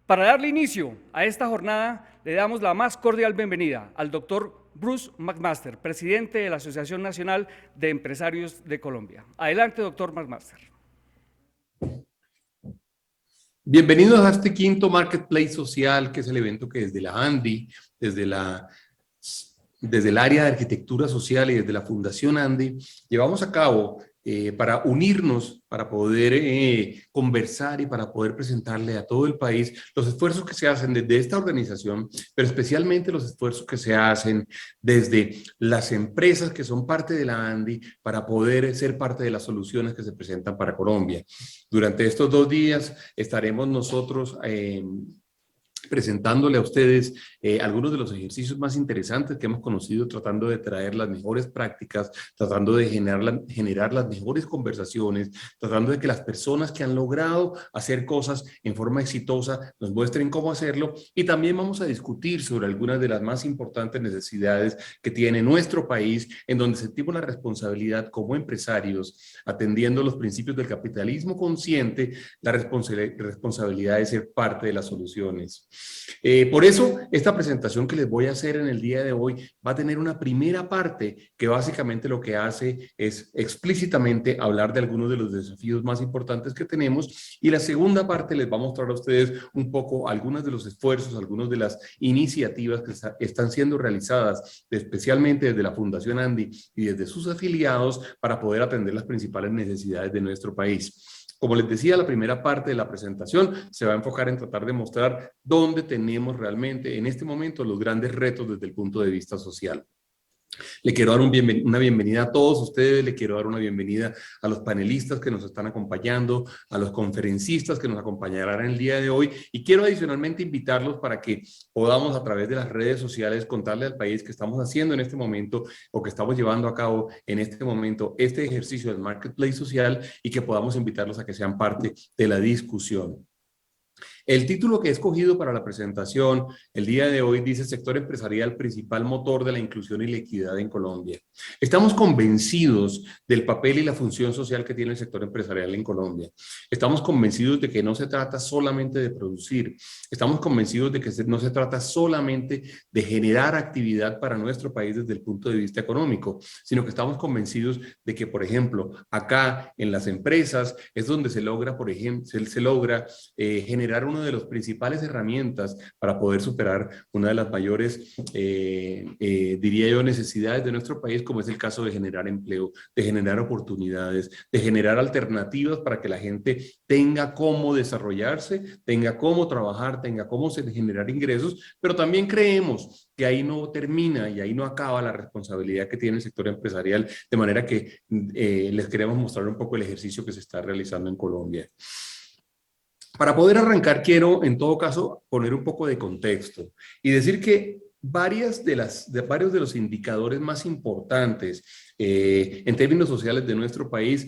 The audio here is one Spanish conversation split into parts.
Para darle inicio a esta jornada, le damos la más cordial bienvenida al doctor Bruce McMaster, presidente de la Asociación Nacional de Empresarios de Colombia. Adelante, doctor McMaster. Bienvenidos a este quinto Marketplace Social, que es el evento que desde la ANDI, desde el área de arquitectura social y desde la Fundación ANDI, llevamos a cabo para unirnos, para poder conversar y para poder presentarle a todo el país los esfuerzos que se hacen desde esta organización, pero especialmente los esfuerzos que se hacen desde las empresas que son parte de la ANDI para poder ser parte de las soluciones que se presentan para Colombia. Durante estos 2 días estaremos nosotros presentándole a ustedes algunos de los ejercicios más interesantes que hemos conocido, tratando de traer las mejores prácticas, tratando de generar las mejores conversaciones, tratando de que las personas que han logrado hacer cosas en forma exitosa nos muestren cómo hacerlo, y también vamos a discutir sobre algunas de las más importantes necesidades que tiene nuestro país, en donde sentimos la responsabilidad como empresarios, atendiendo los principios del capitalismo consciente, la responsabilidad de ser parte de las soluciones. Por eso, esta presentación que les voy a hacer en el día de hoy va a tener una primera parte que básicamente lo que hace es explícitamente hablar de algunos de los desafíos más importantes que tenemos, y la segunda parte les va a mostrar a ustedes un poco algunos de los esfuerzos, algunas de las iniciativas que están siendo realizadas especialmente desde la Fundación ANDI y desde sus afiliados para poder atender las principales necesidades de nuestro país. Como les decía, la primera parte de la presentación se va a enfocar en tratar de mostrar dónde tenemos realmente en este momento los grandes retos desde el punto de vista social. Le quiero dar una bienvenida a todos ustedes, le quiero dar una bienvenida a los panelistas que nos están acompañando, a los conferencistas que nos acompañarán el día de hoy, y quiero adicionalmente invitarlos para que podamos a través de las redes sociales contarle al país que estamos haciendo en este momento o que estamos llevando a cabo en este momento este ejercicio del Marketplace Social, y que podamos invitarlos a que sean parte de la discusión. El título que he escogido para la presentación el día de hoy dice: sector empresarial, principal motor de la inclusión y la equidad en Colombia. Estamos convencidos del papel y la función social que tiene el sector empresarial en Colombia. Estamos convencidos de que no se trata solamente de producir. Estamos convencidos de que no se trata solamente de generar actividad para nuestro país desde el punto de vista económico, sino que estamos convencidos de que, por ejemplo, acá en las empresas es donde se logra, por ejemplo, se logra generar una de las principales herramientas para poder superar una de las mayores, diría yo, necesidades de nuestro país, como es el caso de generar empleo, de generar oportunidades, de generar alternativas para que la gente tenga cómo desarrollarse, tenga cómo trabajar, tenga cómo generar ingresos, pero también creemos que ahí no termina y ahí no acaba la responsabilidad que tiene el sector empresarial, de manera que les queremos mostrar un poco el ejercicio que se está realizando en Colombia. Para poder arrancar, quiero en todo caso poner un poco de contexto y decir que varios de los indicadores más importantes en términos sociales de nuestro país,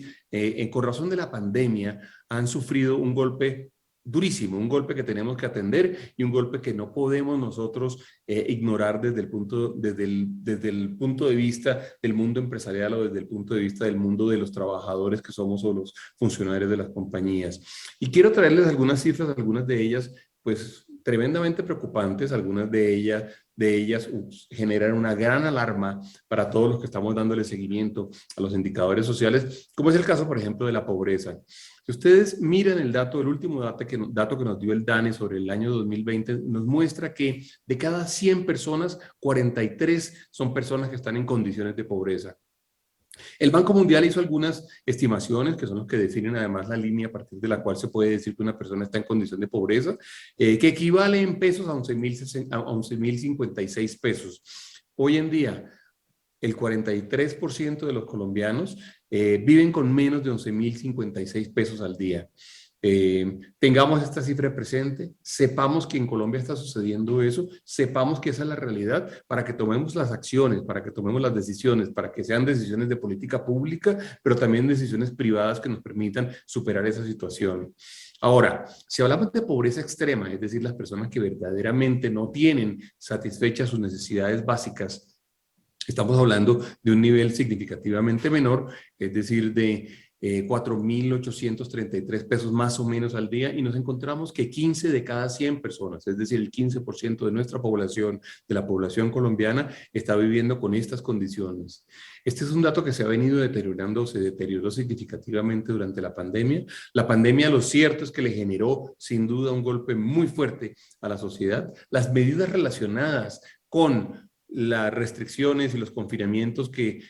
con razón de la pandemia, han sufrido un golpe durísimo, un golpe que tenemos que atender y un golpe que no podemos nosotros ignorar desde el punto de vista del mundo empresarial o desde el punto de vista del mundo de los trabajadores que somos o los funcionarios de las compañías. Y quiero traerles algunas cifras, algunas de ellas pues tremendamente preocupantes, algunas de ellas generan una gran alarma para todos los que estamos dándole seguimiento a los indicadores sociales, como es el caso, por ejemplo, de la pobreza. Si ustedes miran el dato, el último dato que nos dio el DANE sobre el año 2020, nos muestra que de cada 100 personas, 43 son personas que están en condiciones de pobreza. El Banco Mundial hizo algunas estimaciones que son los que definen además la línea a partir de la cual se puede decir que una persona está en condición de pobreza, que equivale en pesos a 11.056 pesos. Hoy en día, el 43% de los colombianos viven con menos de 11.056 pesos al día. Tengamos esta cifra presente, sepamos que en Colombia está sucediendo eso, sepamos que esa es la realidad, para que tomemos las acciones, para que tomemos las decisiones, para que sean decisiones de política pública, pero también decisiones privadas que nos permitan superar esa situación. Ahora, si hablamos de pobreza extrema, es decir, las personas que verdaderamente no tienen satisfechas sus necesidades básicas, estamos hablando de un nivel significativamente menor, es decir, de 4.833 pesos más o menos al día, y nos encontramos que 15 de cada 100 personas, es decir, el 15% de nuestra población, de la población colombiana, está viviendo con estas condiciones. Este es un dato que se ha venido deteriorando, se deterioró significativamente durante la pandemia. La pandemia, lo cierto es que le generó sin duda un golpe muy fuerte a la sociedad. Las medidas relacionadas con las restricciones y los confinamientos que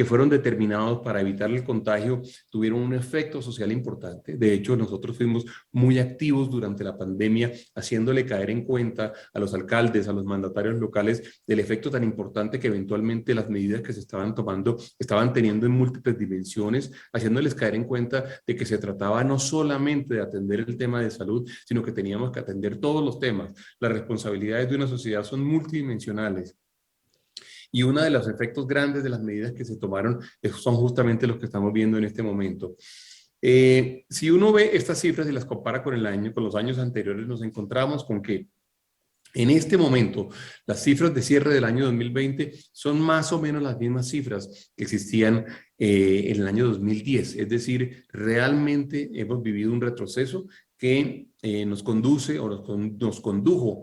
fueron determinados para evitar el contagio tuvieron un efecto social importante. De hecho, nosotros fuimos muy activos durante la pandemia, haciéndole caer en cuenta a los alcaldes, a los mandatarios locales, del efecto tan importante que eventualmente las medidas que se estaban tomando estaban teniendo en múltiples dimensiones, haciéndoles caer en cuenta de que se trataba no solamente de atender el tema de salud, sino que teníamos que atender todos los temas. Las responsabilidades de una sociedad son multidimensionales. Y uno de los efectos grandes de las medidas que se tomaron son justamente los que estamos viendo en este momento. Si uno ve estas cifras y las compara con los años anteriores, nos encontramos con que en este momento las cifras de cierre del año 2020 son más o menos las mismas cifras que existían en el año 2010. Es decir, realmente hemos vivido un retroceso que nos conduce o nos condujo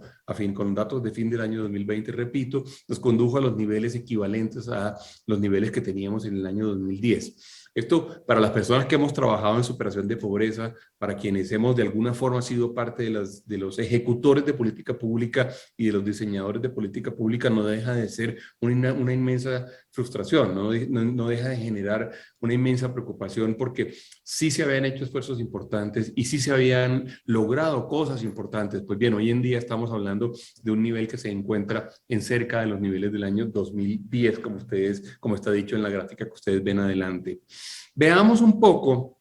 con datos de fin del año 2020, repito, nos condujo a los niveles equivalentes a los niveles que teníamos en el año 2010. Esto para las personas que hemos trabajado en superación de pobreza, para quienes hemos de alguna forma sido parte de los ejecutores de política pública y de los diseñadores de política pública, no deja de ser una inmensa frustración, no deja de generar una inmensa preocupación, porque sí se habían hecho esfuerzos importantes y sí se habían logrado cosas importantes. Pues bien, hoy en día estamos hablando de un nivel que se encuentra en cerca de los niveles del año 2010, como está dicho en la gráfica que ustedes ven adelante. Veamos un poco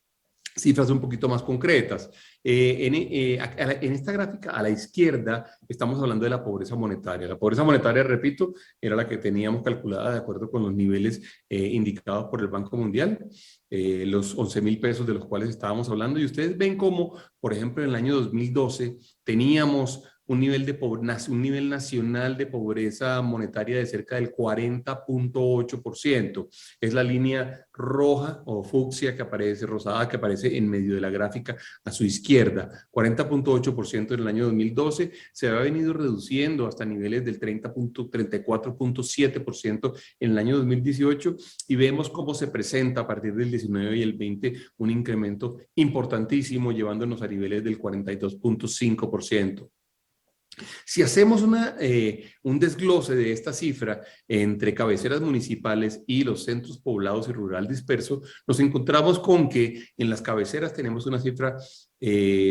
cifras un poquito más concretas. En esta gráfica a la izquierda estamos hablando de la pobreza monetaria. La pobreza monetaria, repito, era la que teníamos calculada de acuerdo con los niveles indicados por el Banco Mundial, los 11.000 pesos de los cuales estábamos hablando. Y ustedes ven cómo, por ejemplo, en el año 2012 teníamos un nivel nacional de pobreza monetaria de cerca del 40.8%. Es la línea roja o fucsia que aparece, rosada, que aparece en medio de la gráfica a su izquierda. 40.8% en el año 2012, se había venido reduciendo hasta niveles del 34.7% en el año 2018, y vemos cómo se presenta a partir del 19 y el 20 un incremento importantísimo, llevándonos a niveles del 42.5%. Si hacemos un desglose de esta cifra entre cabeceras municipales y los centros poblados y rural disperso, nos encontramos con que en las cabeceras tenemos una cifra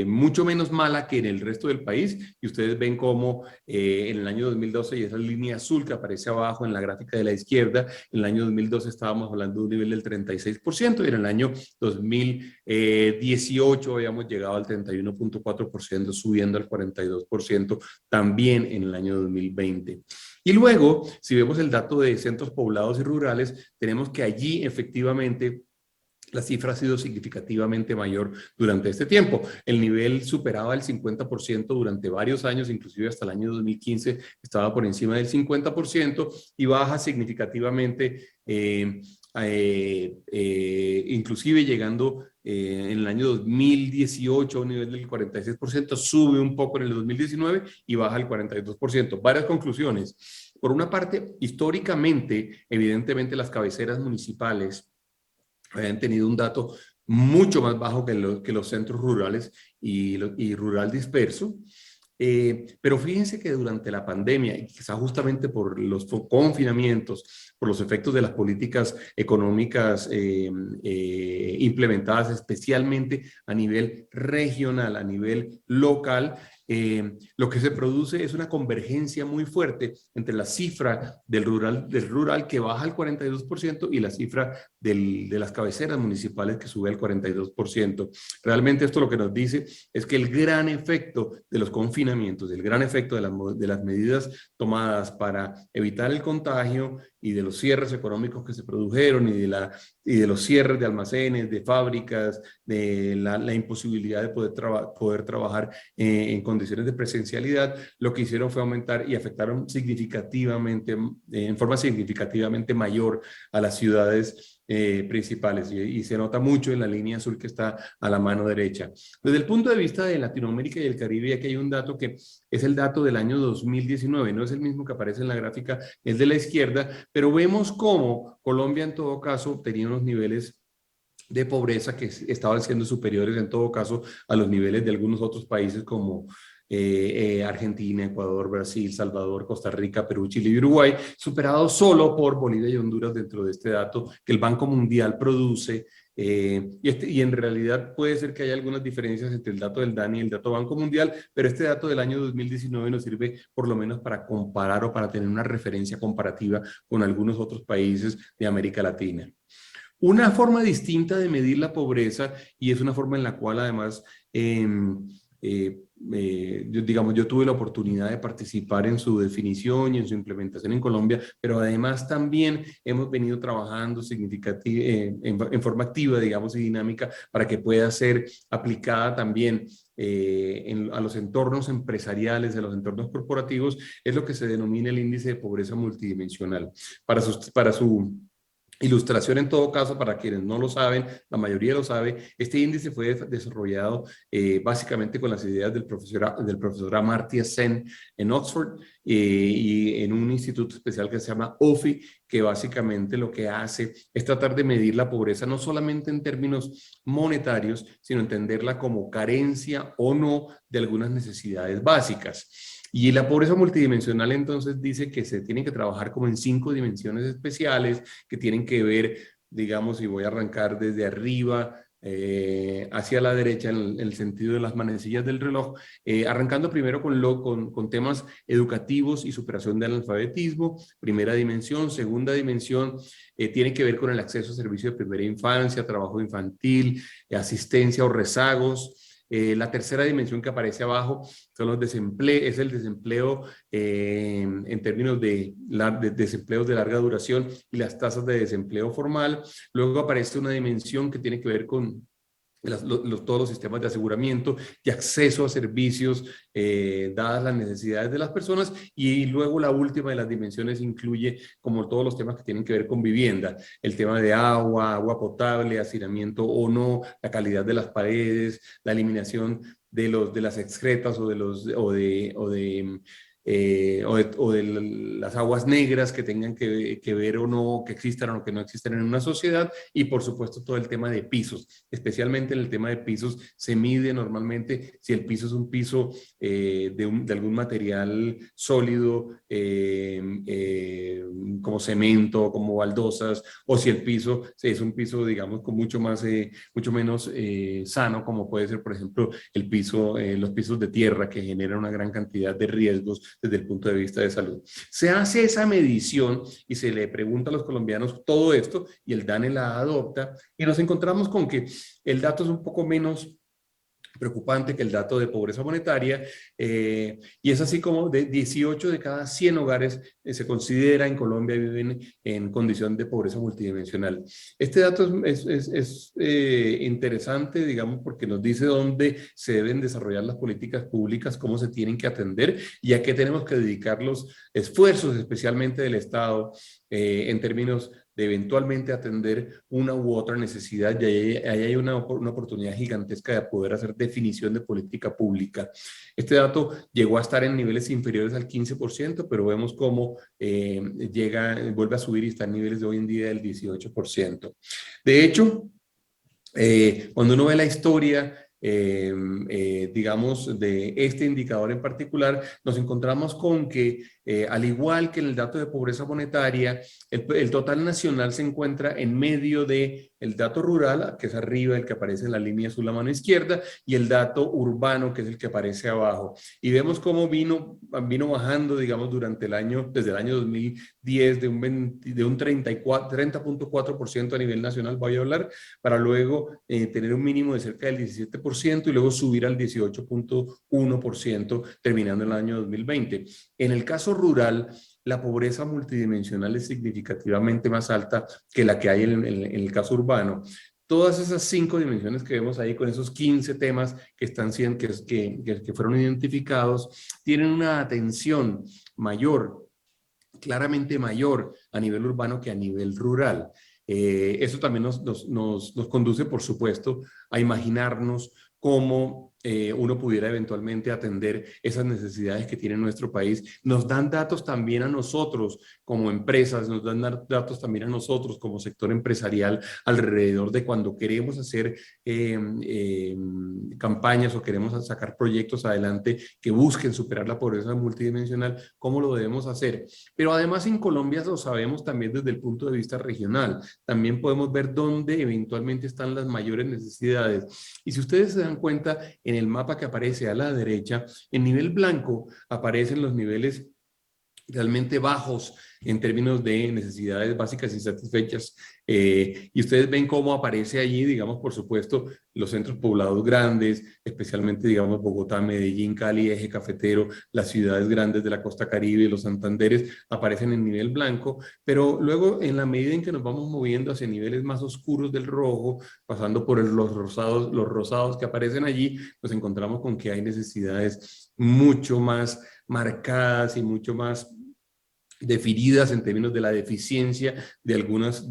mucho menos mala que en el resto del país, y ustedes ven cómo en el año 2012, y esa línea azul que aparece abajo en la gráfica de la izquierda, en el año 2012 estábamos hablando de un nivel del 36%, y en el año 2018 habíamos llegado al 31.4%, subiendo al 42% también en el año 2020. Y luego, si vemos el dato de centros poblados y rurales, tenemos que allí efectivamente la cifra ha sido significativamente mayor durante este tiempo. El nivel superaba el 50% durante varios años, inclusive hasta el año 2015 estaba por encima del 50%, y baja significativamente, inclusive llegando en el año 2018 a un nivel del 46%, sube un poco en el 2019 y baja al 42%. Varias conclusiones. Por una parte, históricamente, evidentemente las cabeceras municipales habían tenido un dato mucho más bajo que los centros rurales y rural disperso. Pero fíjense que durante la pandemia, y quizá justamente por los confinamientos, por los efectos de las políticas económicas implementadas especialmente a nivel regional, a nivel local, lo que se produce es una convergencia muy fuerte entre la cifra del rural que baja al 42% y la cifra de las cabeceras municipales que sube al 42%. Realmente esto lo que nos dice es que el gran efecto de los confinamientos, el gran efecto de las medidas tomadas para evitar el contagio y de los cierres económicos que se produjeron y de los cierres de almacenes, de fábricas, de la imposibilidad de poder trabajar en condiciones condiciones de presencialidad, lo que hicieron fue aumentar y afectaron significativamente, en forma significativamente mayor a las ciudades principales y se nota mucho en la línea azul que está a la mano derecha. Desde el punto de vista de Latinoamérica y el Caribe, aquí hay un dato que es el dato del año 2019, no es el mismo que aparece en la gráfica, es de la izquierda, pero vemos cómo Colombia en todo caso tenía unos niveles de pobreza que estaban siendo superiores en todo caso a los niveles de algunos otros países como Argentina, Ecuador, Brasil, Salvador, Costa Rica, Perú, Chile y Uruguay, superados solo por Bolivia y Honduras dentro de este dato que el Banco Mundial produce. Y en realidad puede ser que haya algunas diferencias entre el dato del DANE y el dato Banco Mundial, pero este dato del año 2019 nos sirve por lo menos para comparar o para tener una referencia comparativa con algunos otros países de América Latina. Una forma distinta de medir la pobreza, y es una forma en la cual además, yo tuve la oportunidad de participar en su definición y en su implementación en Colombia, pero además también hemos venido trabajando en forma activa, digamos, y dinámica para que pueda ser aplicada también a los entornos empresariales, a los entornos corporativos, es lo que se denomina el índice de pobreza multidimensional. Para su ilustración, en todo caso, para quienes no lo saben, la mayoría lo sabe, este índice fue desarrollado básicamente con las ideas del profesor Amartya Sen en Oxford y en un instituto especial que se llama OFI, que básicamente lo que hace es tratar de medir la pobreza no solamente en términos monetarios, sino entenderla como carencia o no de algunas necesidades básicas. Y la pobreza multidimensional entonces dice que se tiene que trabajar como en 5 dimensiones especiales que tienen que ver, digamos, y voy a arrancar desde arriba hacia la derecha en el sentido de las manecillas del reloj, arrancando primero con temas educativos y superación del analfabetismo, primera dimensión. Segunda dimensión tiene que ver con el acceso a servicios de primera infancia, trabajo infantil, asistencia o rezagos. La tercera dimensión que aparece abajo es el desempleo en términos de desempleos de larga duración y las tasas de desempleo formal. Luego aparece una dimensión que tiene que ver con todos los sistemas de aseguramiento y acceso a servicios dadas las necesidades de las personas, y luego la última de las dimensiones incluye como todos los temas que tienen que ver con vivienda, el tema de agua potable, hacinamiento o no, la calidad de las paredes, la eliminación de las excretas o de las aguas negras que tengan que ver o no, que existan o que no existan en una sociedad, y por supuesto todo el tema de pisos. Especialmente en el tema de pisos se mide normalmente si el piso es un piso de algún material sólido como cemento, como baldosas, o si el piso es un piso, digamos, con mucho menos sano, como puede ser, por ejemplo, los pisos de tierra, que generan una gran cantidad de riesgos desde el punto de vista de salud. Se hace esa medición y se le pregunta a los colombianos todo esto, y el DANE la adopta, y nos encontramos con que el dato es un poco menos preocupante que el dato de pobreza monetaria, y es así como de 18 de cada 100 hogares se considera en Colombia viven en condición de pobreza multidimensional. Este dato es interesante, digamos, porque nos dice dónde se deben desarrollar las políticas públicas, cómo se tienen que atender y a qué tenemos que dedicar los esfuerzos, especialmente del Estado, en términos de eventualmente atender una u otra necesidad, y ahí hay una oportunidad gigantesca de poder hacer definición de política pública. Este dato llegó a estar en niveles inferiores al 15%, pero vemos cómo vuelve a subir y está en niveles de hoy en día del 18%. De hecho, cuando uno ve la historia, digamos, de este indicador en particular, nos encontramos con que, al igual que en el dato de pobreza monetaria, el total nacional se encuentra en medio de el dato rural, que es arriba, el que aparece en la línea azul a mano izquierda, y el dato urbano, que es el que aparece abajo. Y vemos cómo vino bajando, digamos, desde el año 2010, de un 30.4% a nivel nacional, voy a hablar, para luego tener un mínimo de cerca del 17% y luego subir al 18.1%, terminando el año 2020. En el caso rural, la pobreza multidimensional es significativamente más alta que la que hay en el caso urbano. Todas esas 5 dimensiones que vemos ahí con esos 15 temas que, están, que fueron identificados, tienen una atención mayor, claramente mayor a nivel urbano que a nivel rural. Eso también nos conduce, por supuesto, a imaginarnos cómo uno pudiera eventualmente atender esas necesidades que tiene nuestro país. Nos dan datos también a nosotros como empresas, nos dan datos también a nosotros como sector empresarial alrededor de cuando queremos hacer campañas o queremos sacar proyectos adelante que busquen superar la pobreza multidimensional, cómo lo debemos hacer. Pero además en Colombia lo sabemos también desde el punto de vista regional. También podemos ver dónde eventualmente están las mayores necesidades. Y si ustedes se dan cuenta, en el mapa que aparece a la derecha, en nivel blanco aparecen los niveles realmente bajos en términos de necesidades básicas insatisfechas. Y ustedes ven cómo aparece allí, digamos, por supuesto, los centros poblados grandes, especialmente, digamos, Bogotá, Medellín, Cali, Eje Cafetero, las ciudades grandes de la costa Caribe, los Santanderes, aparecen en nivel blanco, pero luego, en la medida en que nos vamos moviendo hacia niveles más oscuros del rojo, pasando por los rosados que aparecen allí, nos encontramos con que hay necesidades mucho más marcadas y mucho más definidas en términos de la deficiencia de algunos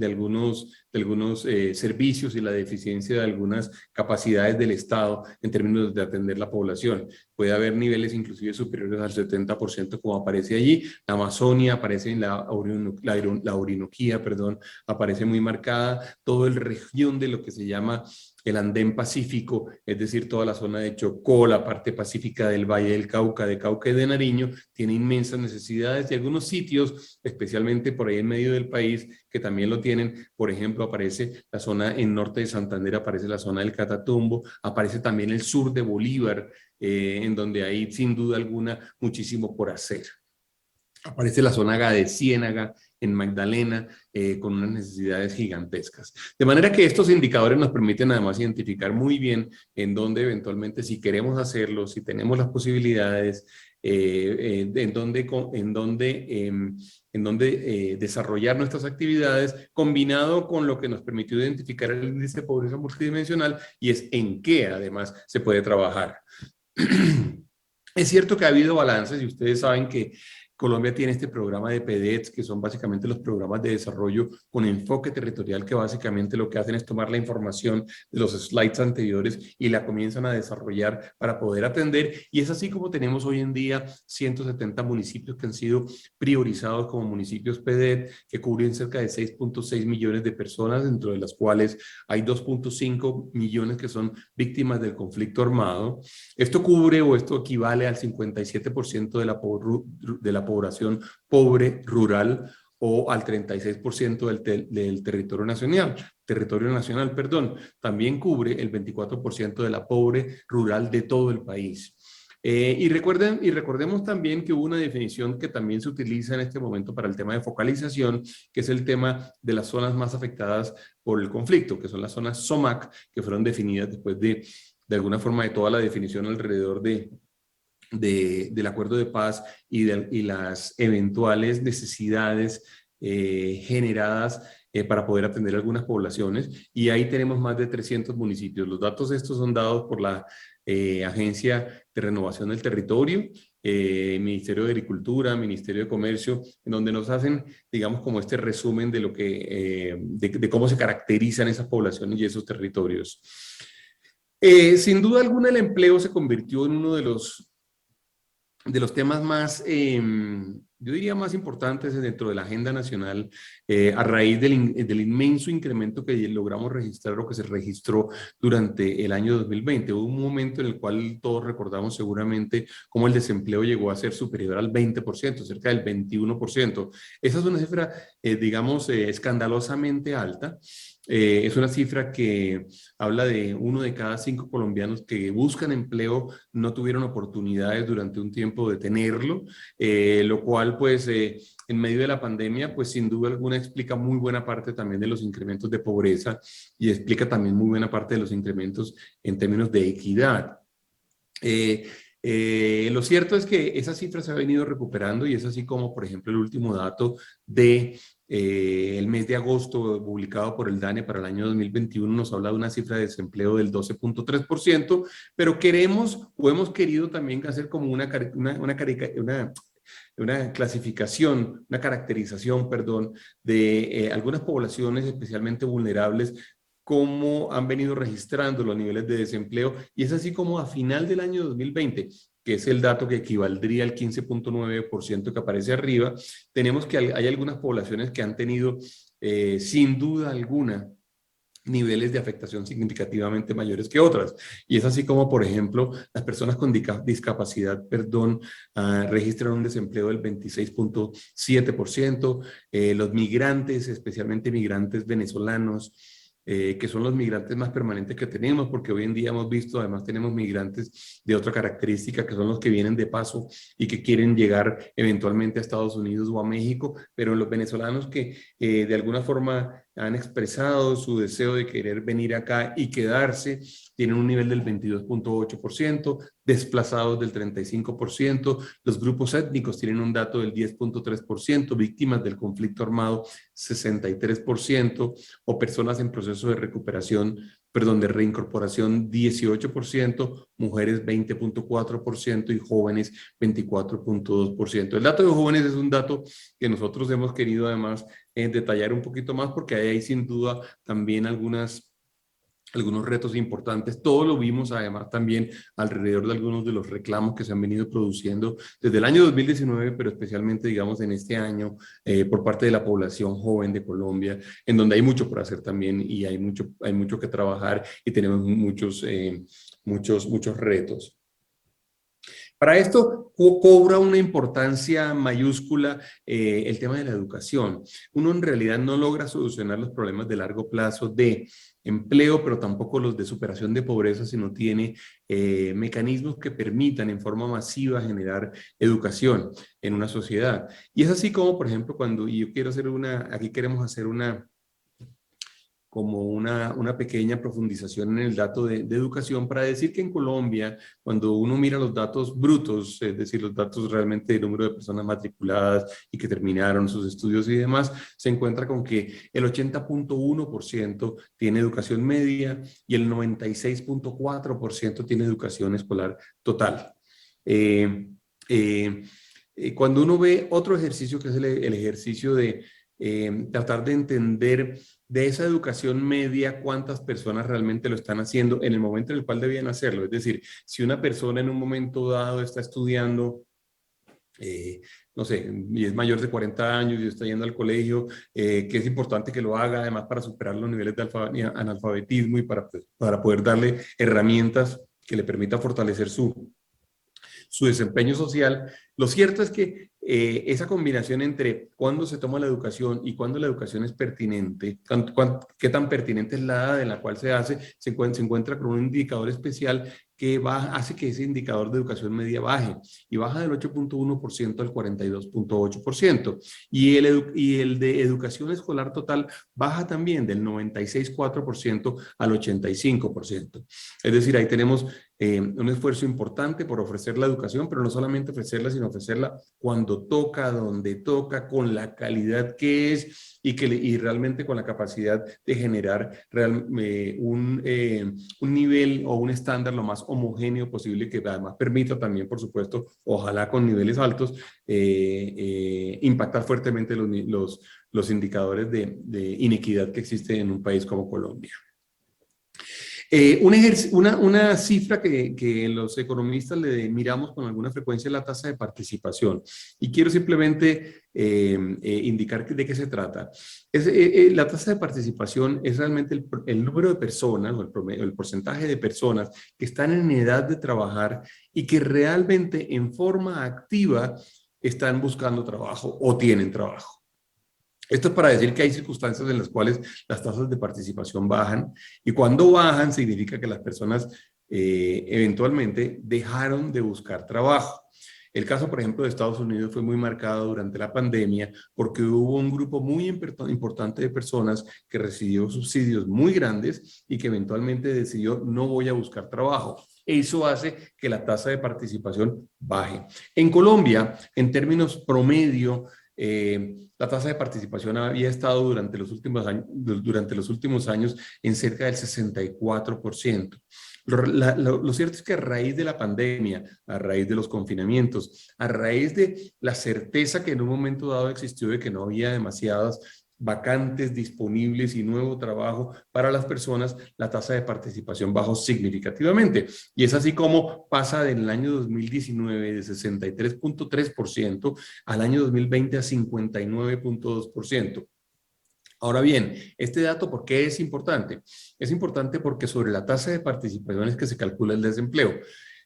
servicios y la deficiencia de algunas capacidades del Estado en términos de atender la población. Puede haber niveles inclusive superiores al 70% como aparece allí. La Amazonia aparece en la Orinoquía, perdón, aparece muy marcada. Toda la región de lo que se llama el Andén Pacífico, es decir, toda la zona de Chocó, la parte pacífica del Valle del Cauca, de Cauca y de Nariño, tiene inmensas necesidades y algunos sitios, especialmente por ahí en medio del país, que también lo tienen. Por ejemplo, aparece la zona en norte de Santander, aparece la zona del Catatumbo, aparece también el sur de Bolívar, en donde hay sin duda alguna muchísimo por hacer. Aparece la zona de Ciénaga, en Magdalena, con unas necesidades gigantescas. De manera que estos indicadores nos permiten además identificar muy bien en dónde eventualmente, si queremos hacerlo, si tenemos las posibilidades, en dónde desarrollar nuestras actividades, combinado con lo que nos permitió identificar el índice de pobreza multidimensional, y es en qué además se puede trabajar. Es cierto que ha habido balances y ustedes saben que Colombia tiene este programa de PDETs, que son básicamente los programas de desarrollo con enfoque territorial, que básicamente lo que hacen es tomar la información de los slides anteriores y la comienzan a desarrollar para poder atender. Y es así como tenemos hoy en día 170 municipios que han sido priorizados como municipios PDET, que cubren cerca de 6.6 millones de personas, dentro de las cuales hay 2.5 millones que son víctimas del conflicto armado. Esto cubre o esto equivale al 57% de la población pobre rural o al 36% del territorio nacional, perdón. También cubre el 24% de la pobre rural de todo el país. Y recordemos también que hubo una definición que también se utiliza en este momento para el tema de focalización, que es el tema de las zonas más afectadas por el conflicto, que son las zonas SOMAC, que fueron definidas después de alguna forma de toda la definición alrededor del acuerdo de paz y las eventuales necesidades generadas para poder atender algunas poblaciones. Y ahí tenemos más de 300 municipios. Los datos estos son dados por la Agencia de Renovación del Territorio, Ministerio de Agricultura, Ministerio de Comercio, en donde nos hacen, digamos, como este resumen de lo que, de cómo se caracterizan esas poblaciones y esos territorios. Sin duda alguna, el empleo se convirtió en uno de los temas más, yo diría, más importantes dentro de la agenda nacional, a raíz del inmenso incremento que logramos registrar o que se registró durante el año 2020. Hubo un momento en el cual todos recordamos seguramente cómo el desempleo llegó a ser superior al 20%, cerca del 21%. Esa es una cifra, digamos, escandalosamente alta. Es una cifra que habla de 1 de cada 5 colombianos que buscan empleo no tuvieron oportunidades durante un tiempo de tenerlo, lo cual pues en medio de la pandemia pues sin duda alguna explica muy buena parte también de los incrementos de pobreza y explica también muy buena parte de los incrementos en términos de equidad. Lo cierto es que esa cifra se ha venido recuperando y es así como, por ejemplo, el último dato de el mes de agosto publicado por el DANE para el año 2021 nos habla de una cifra de desempleo del 12.3%, pero queremos o hemos querido también hacer como una clasificación, una caracterización, perdón, de algunas poblaciones especialmente vulnerables, cómo han venido registrando los niveles de desempleo, y es así como a final del año 2020, que es el dato que equivaldría al 15.9% que aparece arriba, tenemos que hay algunas poblaciones que han tenido, sin duda alguna, niveles de afectación significativamente mayores que otras. Y es así como, por ejemplo, las personas con discapacidad, registran un desempleo del 26.7%, los migrantes, especialmente migrantes venezolanos, que son los migrantes más permanentes que tenemos, porque hoy en día hemos visto, además tenemos migrantes de otra característica, que son los que vienen de paso y que quieren llegar eventualmente a Estados Unidos o a México, pero los venezolanos que de alguna forma han expresado su deseo de querer venir acá y quedarse, tienen un nivel del 22.8%, desplazados del 35%, los grupos étnicos tienen un dato del 10.3%, víctimas del conflicto armado 63%, o personas en proceso de recuperación, perdón, de reincorporación 18%, mujeres 20.4% y jóvenes 24.2%. El dato de jóvenes es un dato que nosotros hemos querido además detallar un poquito más, porque hay sin duda también algunos retos importantes. Todo lo vimos además también alrededor de algunos de los reclamos que se han venido produciendo desde el año 2019, pero especialmente, digamos, en este año, por parte de la población joven de Colombia, en donde hay mucho por hacer también y hay mucho que trabajar y tenemos muchos retos. Para esto cobra una importancia mayúscula el tema de la educación. Uno en realidad no logra solucionar los problemas de largo plazo de empleo, pero tampoco los de superación de pobreza, si no tiene mecanismos que permitan en forma masiva generar educación en una sociedad. Y es así como, por ejemplo, cuando yo quiero hacer aquí queremos hacer como una pequeña profundización en el dato de educación, para decir que en Colombia, cuando uno mira los datos brutos, es decir, los datos realmente del número de personas matriculadas y que terminaron sus estudios y demás, se encuentra con que el 80.1% tiene educación media y el 96.4% tiene educación escolar total. Cuando uno ve otro ejercicio, que es el ejercicio de tratar de entender de esa educación media cuántas personas realmente lo están haciendo en el momento en el cual debían hacerlo. Es decir, si una persona en un momento dado está estudiando, no sé, y es mayor de 40 años y está yendo al colegio, que es importante que lo haga además para superar los niveles de analfabetismo y para poder darle herramientas que le permitan fortalecer su desempeño social. Lo cierto es que esa combinación entre cuándo se toma la educación y cuándo la educación es pertinente, qué tan pertinente es la edad en la cual se hace, se encuentra con un indicador especial que hace que ese indicador de educación media baje, y baja del 8.1% al 42.8%. Y el de educación escolar total baja también del 96.4% al 85%. Es decir, ahí tenemos un esfuerzo importante por ofrecer la educación, pero no solamente ofrecerla, sino ofrecerla cuando toca, donde toca, con la calidad que es y realmente con la capacidad de generar un nivel o un estándar lo más homogéneo posible, que además permita también, por supuesto, ojalá con niveles altos, impactar fuertemente los indicadores de inequidad que existe en un país como Colombia. Una cifra que los economistas le miramos con alguna frecuencia es la tasa de participación. Y quiero simplemente indicar de qué se trata. La tasa de participación es realmente el número de personas o el porcentaje de personas que están en edad de trabajar y que realmente en forma activa están buscando trabajo o tienen trabajo. Esto es para decir que hay circunstancias en las cuales las tasas de participación bajan, y cuando bajan significa que las personas eventualmente dejaron de buscar trabajo. El caso, por ejemplo, de Estados Unidos fue muy marcado durante la pandemia, porque hubo un grupo muy importante de personas que recibió subsidios muy grandes y que eventualmente decidió: no voy a buscar trabajo. Eso hace que la tasa de participación baje. En Colombia, en términos promedio, la tasa de participación había estado durante los últimos años en cerca del 64%. Lo cierto es que a raíz de la pandemia, a raíz de los confinamientos, a raíz de la certeza que en un momento dado existió de que no había demasiadas vacantes disponibles y nuevo trabajo para las personas, la tasa de participación bajó significativamente. Y es así como pasa del año 2019 de 63.3% al año 2020 a 59.2%. Ahora bien, este dato, ¿por qué es importante? Es importante porque sobre la tasa de participación es que se calcula el desempleo.